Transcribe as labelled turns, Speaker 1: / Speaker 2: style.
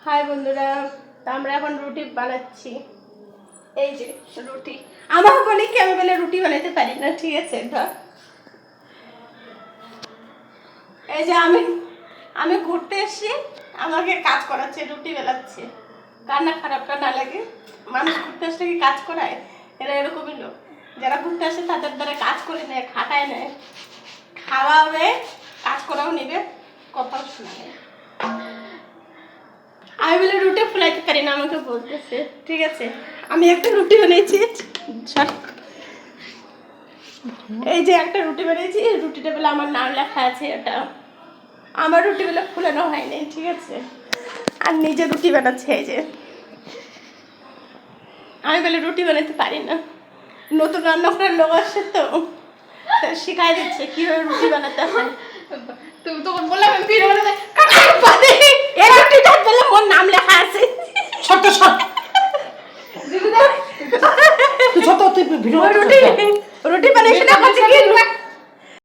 Speaker 1: High বন্ধুরা, তো আমরা এখন রুটি বানাচ্ছি। এই যে রুটি, আমার বলি কি আমি বলে রুটি বানাতে পারি না, ঠিক আছে? এই যে আমি ঘুরতে এসে আমাকে কাজ করাচ্ছে, রুটি বেলাচ্ছে। কার না খারাপটা না লাগে? মানুষ ঘুরতে আসলে কি কাজ করায়? এরা এরকমই লোক, যারা ঘুরতে আসে তাদের দ্বারা কাজ করে নেয়, খাটায় নেয়, খাওয়াবে, কাজ করাও নেবে, কথাও শোনাবে। আমি বলে রুটি ফুলাইতে পারি না, আমাকে বলতেছে। ঠিক আছে, আমি একটা রুটি বানিয়েছি। এই যে একটা রুটি বানিয়েছি, রুটিটা বেলা আমার নাম লেখা আছে। এটা আমার রুটি বেলা ফুলানো হয়নি, ঠিক আছে? আর নিজে রুটি বানাচ্ছে। এই যে আমি বলে রুটি বানাতে পারি না, নতুন রান্না করার লোক আসছে তো শিখাই দিচ্ছে কিভাবে রুটি বানাতে হয়। তুমি তখন বললাম ভিডিও বানাতে, এই রুটিটা বেলা মোর নাম লেখা আছে।
Speaker 2: সত্য সত্য তুই ভিডিও
Speaker 1: রুটি বানিয়েছি না, বলছে কি